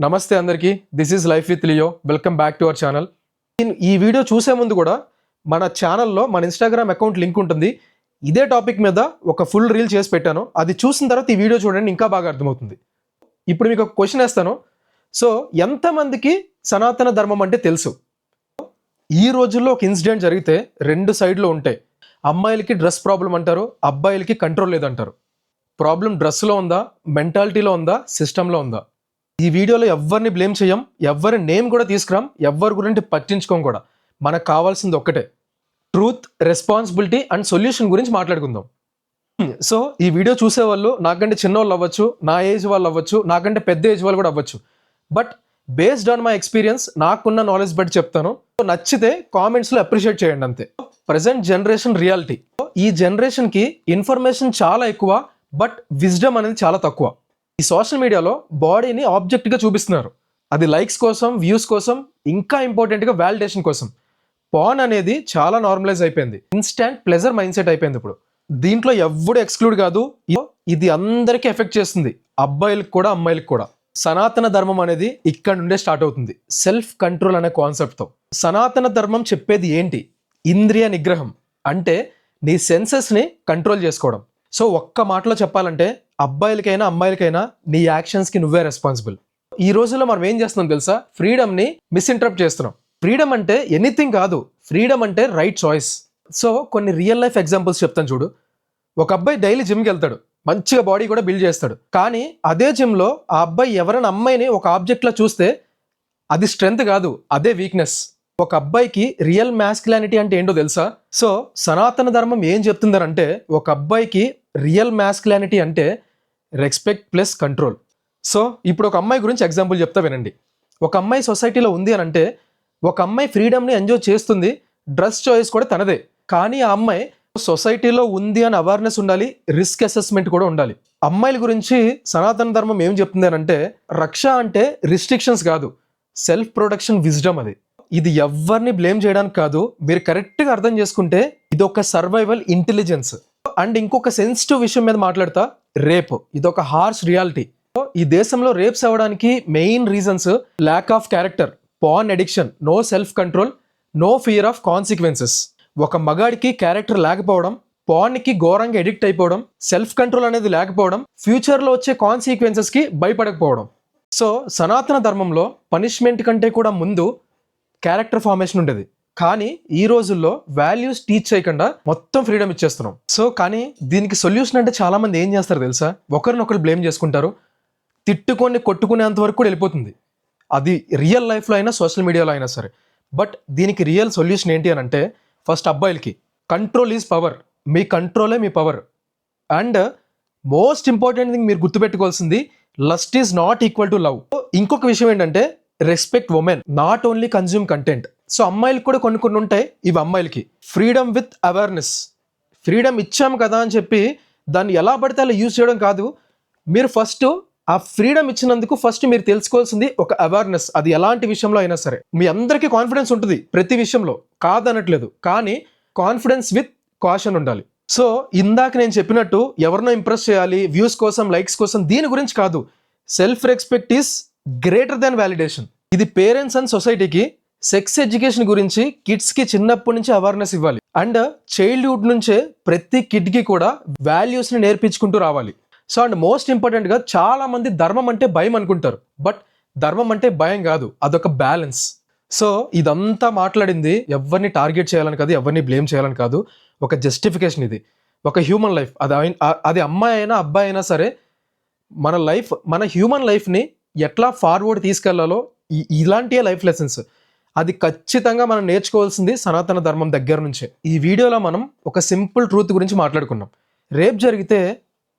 నమస్తే అందరికీ. This is life with Leo. Welcome back to our channel. ఈ video చూసే ముందు కూడా మన ఛానల్లో మన ఇన్స్టాగ్రామ్ అకౌంట్ లింక్ ఉంటుంది. ఇదే టాపిక్ మీద ఒక ఫుల్ రీల్ చేసి పెట్టాను. అది చూసిన తర్వాత ఈ వీడియో చూడండి, ఇంకా బాగా అర్థమవుతుంది. ఇప్పుడు మీకు ఒక క్వశ్చన్ వేస్తాను. సో ఎంతమందికి సనాతన ధర్మం అంటే తెలుసు? ఈ రోజుల్లో ఒక ఇన్సిడెంట్ జరిగితే రెండు సైడ్లో ఉంటాయి. అమ్మాయిలకి డ్రెస్ ప్రాబ్లం అంటారు, అబ్బాయిలకి కంట్రోల్ లేదంటారు. ప్రాబ్లం డ్రెస్లో ఉందా, మెంటాలిటీలో ఉందా, సిస్టంలో ఉందా? ఈ వీడియోలో ఎవరిని బ్లేమ్ చేయం, ఎవరి నేమ్ కూడా తీసుకురాం, ఎవరి గురించి పట్టించుకోం కూడా. మనకు కావాల్సింది ఒక్కటే, ట్రూత్, రెస్పాన్సిబిలిటీ అండ్ సొల్యూషన్ గురించి మాట్లాడుకుందాం. సో ఈ వీడియో చూసేవాళ్ళు నాకంటే చిన్నవాళ్ళు అవ్వచ్చు, నా ఏజ్ వాళ్ళు అవ్వచ్చు, నాకంటే పెద్ద ఏజ్ వాళ్ళు కూడా అవ్వచ్చు. But based on my experience, నాకున్న నాలెడ్జ్ బట్టి చెప్తాను. నచ్చితే కామెంట్స్లో అప్రిషియేట్ చేయండి అంతే. Present generation reality. ఈ జనరేషన్కి ఇన్ఫర్మేషన్ చాలా ఎక్కువ, బట్ విజ్డమ్ అనేది చాలా తక్కువ. ఈ సోషల్ మీడియాలో బాడీని ఆబ్జెక్ట్గా చూపిస్తున్నారు. అది లైక్స్ కోసం, వ్యూస్ కోసం, ఇంకా ఇంపార్టెంట్గా వ్యాలిడేషన్ కోసం. పాన్ అనేది చాలా నార్మలైజ్ అయిపోయింది. ఇన్స్టాంట్ ప్లెజర్ మైండ్ సెట్ అయిపోయింది ఇప్పుడు. దీంట్లో ఎవడు ఎక్స్క్లూడ్ కాదు. ఇది అందరికీ ఎఫెక్ట్ చేస్తుంది, అబ్బాయిలకు కూడా అమ్మాయిలకు కూడా. సనాతన ధర్మం అనేది ఇక్కడ నుండే స్టార్ట్ అవుతుంది, సెల్ఫ్ కంట్రోల్ అనే కాన్సెప్ట్తో. సనాతన ధర్మం చెప్పేది ఏంటి? ఇంద్రియ నిగ్రహం అంటే నీ సెన్సెస్ని కంట్రోల్ చేసుకోవడం. సో ఒక్క మాటలో చెప్పాలంటే, అబ్బాయిలకైనా అమ్మాయిలకైనా నీ యాక్షన్స్కి నువ్వే రెస్పాన్సిబుల్. ఈ రోజుల్లో మనం ఏం చేస్తున్నాం తెలుసా? ఫ్రీడమ్ని మిస్ఇంటర్ప్ట్ చేస్తున్నాం. ఫ్రీడమ్ అంటే ఎనీథింగ్ కాదు, ఫ్రీడమ్ అంటే రైట్ చాయిస్. సో కొన్ని రియల్ లైఫ్ ఎగ్జాంపుల్స్ చెప్తాను చూడు. ఒక అబ్బాయి డైలీ జిమ్కి వెళ్తాడు, మంచిగా బాడీ కూడా బిల్డ్ చేస్తాడు. కానీ అదే జిమ్లో ఆ అబ్బాయి ఎవరైనా అమ్మాయిని ఒక ఆబ్జెక్ట్లా చూస్తే అది స్ట్రెంగ్త్ కాదు, అదే వీక్నెస్. ఒక అబ్బాయికి రియల్ మ్యాస్కులానిటీ అంటే ఏంటో తెలుసా? సో సనాతన ధర్మం ఏం చెప్తుందనంటే, ఒక అబ్బాయికి రియల్ మ్యాస్కులానిటీ అంటే రెస్పెక్ట్ ప్లస్ కంట్రోల్. సో ఇప్పుడు ఒక అమ్మాయి గురించి ఎగ్జాంపుల్ చెప్తా వినండి. ఒక అమ్మాయి సొసైటీలో ఉంది అని అంటే, ఒక అమ్మాయి ఫ్రీడమ్ని ఎంజాయ్ చేస్తుంది, డ్రెస్ చాయిస్ కూడా తనదే. కానీ ఆ అమ్మాయి సొసైటీలో ఉంది అని అవేర్నెస్ ఉండాలి, రిస్క్ అసెస్మెంట్ కూడా ఉండాలి. అమ్మాయిల గురించి సనాతన ధర్మం ఏం చెప్తుంది అని అంటే, రక్ష అంటే రిస్ట్రిక్షన్స్ కాదు, సెల్ఫ్ ప్రొటెక్షన్ విజ్డమ్. అది ఇది ఎవరిని బ్లేమ్ చేయడానికి కాదు, మీరు కరెక్ట్గా అర్థం చేసుకుంటే ఇది ఒక సర్వైవల్ ఇంటెలిజెన్స్. అండ్ ఇంకొక సెన్సిటివ్ విషయం మీద మాట్లాడతా, రేప్. ఇది ఒక హార్ష్ రియాలిటీ. ఈ దేశంలో రేప్స్ అవ్వడానికి main reasons lack of character, pan addiction, no self control, no fear of consequences. ఒక మగాడికి క్యారెక్టర్ లేకపోవడం, పాన్కి ఘోరంగా ఎడిక్ట్ అయిపోవడం, సెల్ఫ్ కంట్రోల్ అనేది లేకపోవడం, ఫ్యూచర్లో వచ్చే కాన్సిక్వెన్సెస్కి భయపడకపోవడం. సో సనాతన ధర్మంలో పనిష్మెంట్ కంటే కూడా ముందు క్యారెక్టర్ ఫార్మేషన్ ఉండేది. కానీ ఈ రోజుల్లో వాల్యూస్ టీచ్ చేయకుండా మొత్తం ఫ్రీడమ్ ఇచ్చేస్తున్నాం. సో కానీ దీనికి సొల్యూషన్ అంటే చాలా మంది ఏం చేస్తారు తెలుసా? ఒకరినొకరు బ్లేమ్ చేసుకుంటారు, తిట్టుకొని కొట్టుకునేంత వరకు కూడా వెళ్ళిపోతుంది. అది రియల్ లైఫ్లో అయినా సోషల్ మీడియాలో అయినా సరే. బట్ దీనికి రియల్ సొల్యూషన్ ఏంటి అని అంటే, ఫస్ట్ అబ్బాయిలకి కంట్రోల్ ఈజ్ పవర్. మీ కంట్రోలే మీ power. And most important thing మీరు గుర్తుపెట్టుకోవాల్సింది, lust is not equal to love. ఇంకొక విషయం ఏంటంటే, respect women, not only consume content. So అమ్మాయిలకు కూడా కొన్ని ఉంటాయి, ఇవి అమ్మాయిలకి. Freedom with awareness. ఫ్రీడమ్ ఇచ్చాము కదా అని చెప్పి దాన్ని ఎలా పడితే అలా యూజ్ చేయడం కాదు. మీరు ఫస్ట్ ఆ ఫ్రీడమ్ ఇచ్చినందుకు ఫస్ట్ మీరు తెలుసుకోవాల్సింది ఒక అవేర్నెస్. అది ఎలాంటి విషయంలో అయినా సరే. మీ అందరికీ కాన్ఫిడెన్స్ ఉంటుంది ప్రతి విషయంలో, కాదనట్లేదు. కానీ కాన్ఫిడెన్స్ విత్ కాషన్ ఉండాలి. సో ఇందాక నేను చెప్పినట్టు ఎవరినో ఇంప్రెస్ చేయాలి, వ్యూస్ కోసం, లైక్స్ కోసం, దీని గురించి కాదు. Self respect is greater than validation. ఇది పేరెంట్స్ అండ్ సొసైటీకి సెక్స్ ఎడ్యుకేషన్ గురించి కిడ్స్కి చిన్నప్పటి నుంచి అవేర్నెస్ ఇవ్వాలి. అండ్ చైల్డ్హుడ్ నుంచే ప్రతి కిడ్కి కూడా వాల్యూస్ని నేర్పించుకుంటూ రావాలి. సో అండ్ మోస్ట్ ఇంపార్టెంట్గా, చాలా మంది ధర్మం అంటే భయం అనుకుంటారు. బట్ ధర్మం అంటే భయం కాదు, అదొక బ్యాలెన్స్. సో ఇదంతా మాట్లాడింది ఎవరిని టార్గెట్ చేయాలని కాదు, ఎవరిని బ్లేమ్ చేయాలని కాదు, ఒక జస్టిఫికేషన్. ఇది ఒక హ్యూమన్ లైఫ్. అది అమ్మాయి అయినా అబ్బాయి అయినా సరే, మన హ్యూమన్ లైఫ్ని ఎట్లా ఫార్వర్డ్ తీసుకెళ్లాలో ఇలాంటి లైఫ్ లెసన్స్ అది ఖచ్చితంగా మనం నేర్చుకోవాల్సింది సనాతన ధర్మం దగ్గర నుంచే. ఈ వీడియోలో మనం ఒక సింపుల్ ట్రూత్ గురించి మాట్లాడుకున్నాం. రేప్ జరిగితే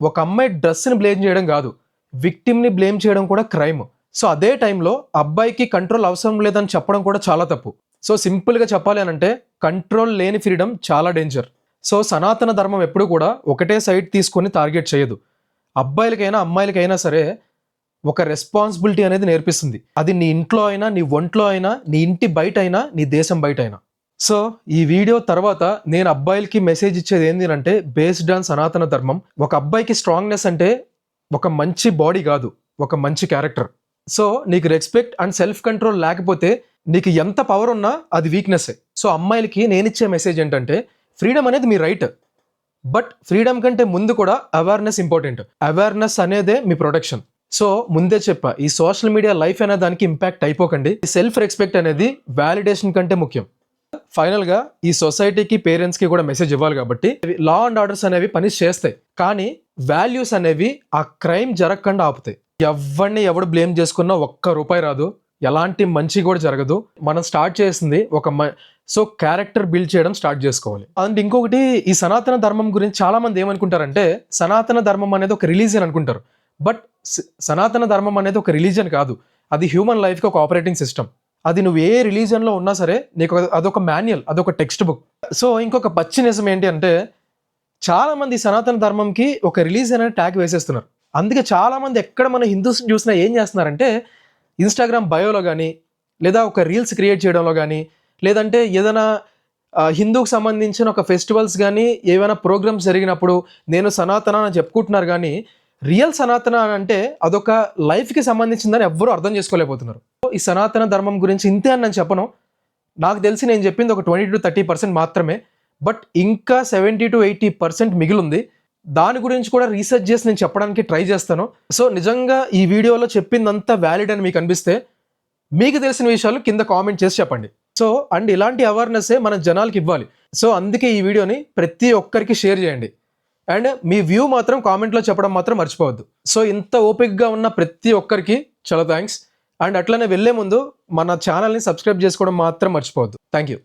ఒక అమ్మాయి డ్రెస్ని బ్లేమ్ చేయడం కాదు, విక్టిమ్ని బ్లేమ్ చేయడం కూడా క్రైమ్. సో అదే టైంలో అబ్బాయికి కంట్రోల్ అవసరం లేదని చెప్పడం కూడా చాలా తప్పు. సో సింపుల్గా చెప్పాలి అని అంటే, కంట్రోల్ లేని ఫ్రీడమ్ చాలా డేంజర్. సో సనాతన ధర్మం ఎప్పుడు కూడా ఒకటే సైడ్ తీసుకొని టార్గెట్ చేయదు. అబ్బాయిలకైనా అమ్మాయిలకైనా సరే ఒక రెస్పాన్సిబిలిటీ అనేది నేర్పిస్తుంది. అది నీ ఇంట్లో అయినా, నీ ఒంట్లో అయినా, నీ ఇంటి బయట అయినా, నీ దేశం బయట అయినా. సో ఈ వీడియో తర్వాత నేను అబ్బాయిలకి మెసేజ్ ఇచ్చేది ఏంటి అంటే, బేస్డ్ ఆన్ సనాతన ధర్మం, ఒక అబ్బాయికి స్ట్రాంగ్నెస్ అంటే ఒక మంచి బాడీ కాదు, ఒక మంచి క్యారెక్టర్. సో నీకు రెస్పెక్ట్ అండ్ సెల్ఫ్ కంట్రోల్ లేకపోతే నీకు ఎంత పవర్ ఉన్నా అది వీక్నెస్సే. సో అమ్మాయిలకి నేను ఇచ్చే మెసేజ్ ఏంటంటే ఫ్రీడమ్ అనేది మీ రైట్, బట్ ఫ్రీడమ్ కంటే ముందు కూడా అవేర్నెస్ ఇంపార్టెంట్. అవేర్నెస్ అనేదే మీ ప్రొటెక్షన్. సో ముందే చెప్పా, ఈ సోషల్ మీడియా లైఫ్ అనే దానికి ఇంపాక్ట్ అయిపోకండి. సెల్ఫ్ రెస్పెక్ట్ అనేది వ్యాలిడేషన్ కంటే ముఖ్యం. ఫైనల్గా ఈ సొసైటీకి పేరెంట్స్కి కూడా మెసేజ్ ఇవ్వాలి కాబట్టి లా అండ్ ఆర్డర్స్ అనేవి పని చేస్తాయి, కానీ వాల్యూస్ అనేవి ఆ క్రైమ్ జరగకుండా ఆపుతాయి. ఎవరిని ఎవడు బ్లేమ్ చేసుకున్నా ₹1 రాదు, ఎలాంటి మంచి కూడా జరగదు. మనం స్టార్ట్ చేసింది సో క్యారెక్టర్ బిల్డ్ చేయడం స్టార్ట్ చేసుకోవాలి. అండ్ ఇంకొకటి, ఈ సనాతన ధర్మం గురించి చాలా మంది ఏమనుకుంటారంటే సనాతన ధర్మం అనేది ఒక రిలీజియన్ అనుకుంటారు. బట్ సనాతన ధర్మం అనేది ఒక రిలీజియన్ కాదు, అది హ్యూమన్ లైఫ్కి ఒక ఆపరేటింగ్ సిస్టమ్. అది నువ్వు ఏ రిలీజియన్లో ఉన్నా సరే నీకు అదొక మాన్యువల్, అదొక టెక్స్ట్ బుక్. సో ఇంకొక పచ్చి నిజం ఏంటి అంటే చాలా మంది సనాతన ధర్మంకి ఒక రిలీజియన్ అనే ట్యాగ్ వేసేస్తున్నారు. అందుకే చాలా మంది ఎక్కడ మన హిందూస్ చూసినా ఏం చేస్తున్నారంటే ఇన్స్టాగ్రామ్ బయోలో కానీ, లేదా ఒక రీల్స్ క్రియేట్ చేయడంలో కానీ, లేదంటే ఏదైనా హిందూకి సంబంధించిన ఒక ఫెస్టివల్స్ కానీ ఏమైనా ప్రోగ్రామ్స్ జరిగినప్పుడు నేను సనాతన అని చెప్పుకుంటున్నారు, కానీ రియల్ సనాతన అంటే అదొక లైఫ్కి సంబంధించిందని ఎవ్వరూ అర్థం చేసుకోలేకపోతున్నారు. ఈ సనాతన ధర్మం గురించి ఇంతే అని నేను చెప్పను. నాకు తెలిసి నేను చెప్పింది ఒక 20 to 30% మాత్రమే, బట్ ఇంకా 70 to 80% మిగిలింది. దాని గురించి కూడా రీసెర్చ్ చేసి నేను చెప్పడానికి ట్రై చేస్తాను. సో నిజంగా ఈ వీడియోలో చెప్పిందంతా వ్యాలిడ్ అని మీకు అనిపిస్తే మీకు తెలిసిన విషయాలు కింద కామెంట్ చేసి చెప్పండి. సో అండ్ ఇలాంటి అవేర్నెస్సే మన జనాలకి ఇవ్వాలి. సో అందుకే ఈ వీడియోని ప్రతి ఒక్కరికి షేర్ చేయండి. అండ్ మీ వ్యూ మాత్రం కామెంట్లో చెప్పడం మాత్రం మర్చిపోవద్దు. సో ఇంత ఓపిక్గా ఉన్న ప్రతి ఒక్కరికి చాలా థ్యాంక్స్. అండ్ అట్లనే వెళ్ళే ముందు మన ఛానల్ని సబ్స్క్రైబ్ చేసుకోవడం మాత్రం మర్చిపోవద్దు. Thank you.